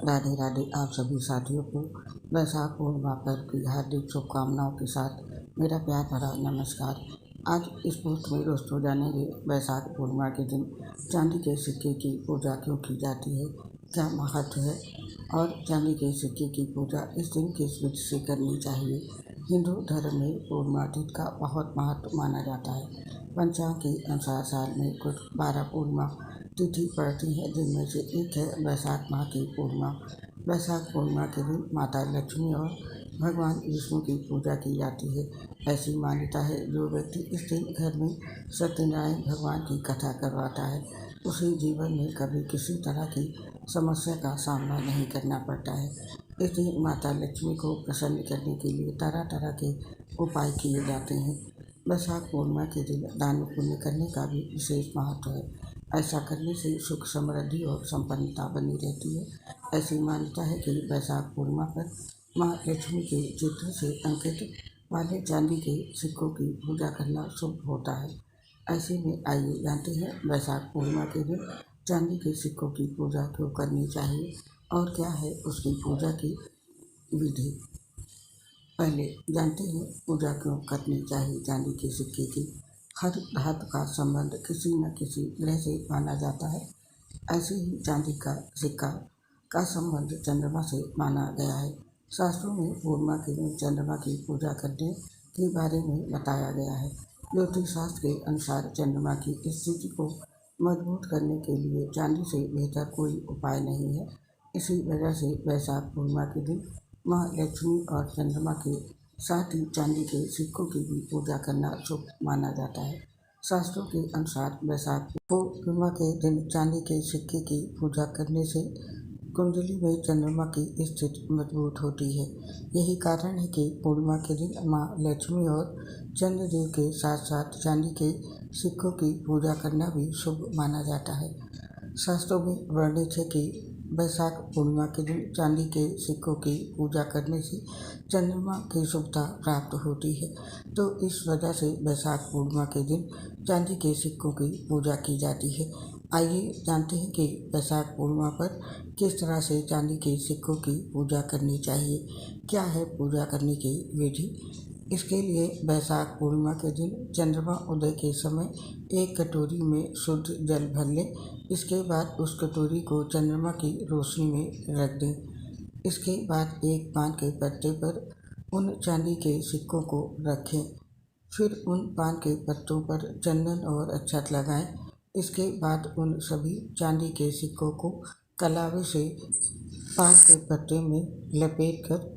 राधे राधे। आप सभी साथियों को वैशाख पूर्णिमा पर्व की हार्दिक शुभकामनाओं के साथ मेरा प्यार भरा नमस्कार। आज इस पोस्ट में दोस्तों जानेंगे वैशाख पूर्णिमा के दिन चांदी के सिक्के की पूजा क्यों की जाती है, क्या महत्व है और चांदी के सिक्के की पूजा इस दिन किस विधि से करनी चाहिए। हिंदू धर्म में पूर्णिमा तिथि का बहुत महत्व माना जाता है। पंचांग के अनुसार साल में कुछ 12 पूर्णिमा तिथि पड़ती है, जिनमें से एक है वैशाख माह की पूर्णिमा। वैशाख पूर्णिमा के दिन माता लक्ष्मी और भगवान विष्णु की पूजा की जाती है। ऐसी मान्यता है, जो व्यक्ति इस दिन घर में सत्यनारायण भगवान की कथा करवाता है, उसे जीवन में कभी किसी तरह की समस्या का सामना नहीं करना पड़ता है। इस दिन माता लक्ष्मी को प्रसन्न करने के लिए तरह तरह के उपाय किए जाते हैं। वैशाख पूर्णिमा के दिन दान पुण्य करने का भी विशेष महत्व है। ऐसा करने से सुख समृद्धि और संपन्नता बनी रहती है। ऐसी मान्यता है कि वैशाख पूर्णिमा पर माँ लक्ष्मी के चित्र से अंकित वाले चांदी के सिक्कों की पूजा करना शुभ होता है। ऐसे में आइए जानते हैं वैशाख पूर्णिमा के दिन चांदी के सिक्कों की पूजा क्यों करनी चाहिए और क्या है उसकी पूजा की विधि। पहले जानते हैं पूजा क्यों करनी चाहिए चांदी के सिक्के की। हर धातु का संबंध किसी न किसी ग्रह से माना जाता है। ऐसे ही चांदी का सिक्का का संबंध चंद्रमा से माना गया है। शास्त्रों में पूर्णिमा के दिन चंद्रमा की पूजा करने के बारे में बताया गया है। ज्योतिष शास्त्र के अनुसार चंद्रमा की स्थिति को मजबूत करने के लिए चांदी से बेहतर कोई उपाय नहीं है। इसी वजह से वैशाख पूर्णिमा के दिन माँ लक्ष्मी और चंद्रमा के साथ ही चांदी के सिक्कों की भी पूजा करना शुभ माना जाता है। शास्त्रों के अनुसार वैशाख पूर्णिमा के दिन चांदी के सिक्के की पूजा करने से कुंडली में चंद्रमा की स्थिति मजबूत होती है। यही कारण है कि पूर्णिमा के दिन माँ लक्ष्मी और चंद्रदेव के साथ साथ चांदी के सिक्कों की पूजा करना भी शुभ माना जाता है। शास्त्रों में वर्णित है कि वैशाख पूर्णिमा के दिन चांदी के सिक्कों की पूजा करने से चंद्रमा की शुभता प्राप्त होती है, तो इस वजह से वैशाख पूर्णिमा के दिन चांदी के सिक्कों की पूजा की जाती है। आइए जानते हैं कि वैशाख पूर्णिमा पर किस तरह से चांदी के सिक्कों की पूजा करनी चाहिए, क्या है पूजा करने की विधि। इसके लिए वैशाख पूर्णिमा के दिन चंद्रमा उदय के समय एक कटोरी में शुद्ध जल भर लें। इसके बाद उस कटोरी को चंद्रमा की रोशनी में रख दें। इसके बाद एक पान के पत्ते पर उन चांदी के सिक्कों को रखें। फिर उन पान के पत्तों पर चंदन और अक्षत लगाएं। इसके बाद उन सभी चांदी के सिक्कों को कलावे से पान के पत्ते में लपेट कर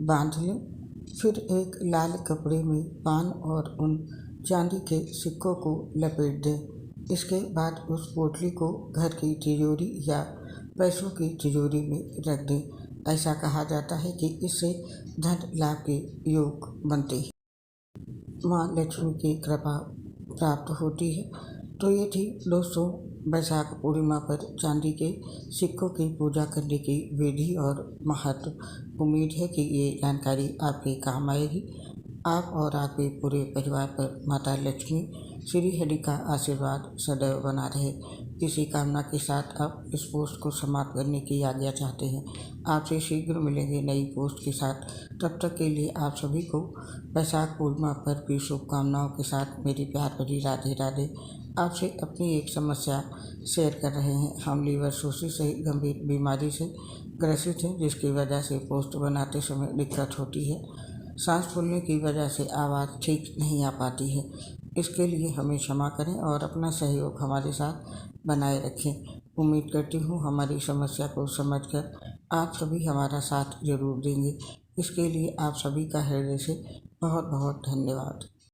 बांध लें। फिर एक लाल कपड़े में पान और उन चांदी के सिक्कों को लपेट दें। इसके बाद उस पोटली को घर की तिजोरी या पैसों की तिजोरी में रख दें। ऐसा कहा जाता है कि इससे धन लाभ के योग बनते हैं, माँ लक्ष्मी की कृपा प्राप्त होती है। तो ये थी दोस्तों वैशाख पूर्णिमा पर चांदी के सिक्कों की पूजा करने की विधि और महत्व। उम्मीद है कि ये जानकारी आपके काम आएगी। आप और आपके पूरे परिवार पर माता लक्ष्मी श्री हरि का आशीर्वाद सदैव बना रहे। इसी कामना के साथ आप इस पोस्ट को समाप्त करने की आज्ञा चाहते हैं। आपसे शीघ्र मिलेंगे नई पोस्ट के साथ। तब तक के लिए आप सभी को वैशाख पूर्णिमा पर भी शुभकामनाओं के साथ मेरी प्यार भरी राधे राधे। आपसे अपनी एक समस्या शेयर कर रहे हैं। हम लीवर सोसिस से गंभीर बीमारी से ग्रसित हैं, जिसकी वजह से पोस्ट बनाते समय दिक्कत होती है। सांस फूलने की वजह से आवाज़ ठीक नहीं आ पाती है। इसके लिए हमें क्षमा करें और अपना सहयोग हमारे साथ बनाए रखें। उम्मीद करती हूँ हमारी समस्या को समझकर आप सभी हमारा साथ जरूर देंगे। इसके लिए आप सभी का हृदय से बहुत बहुत धन्यवाद।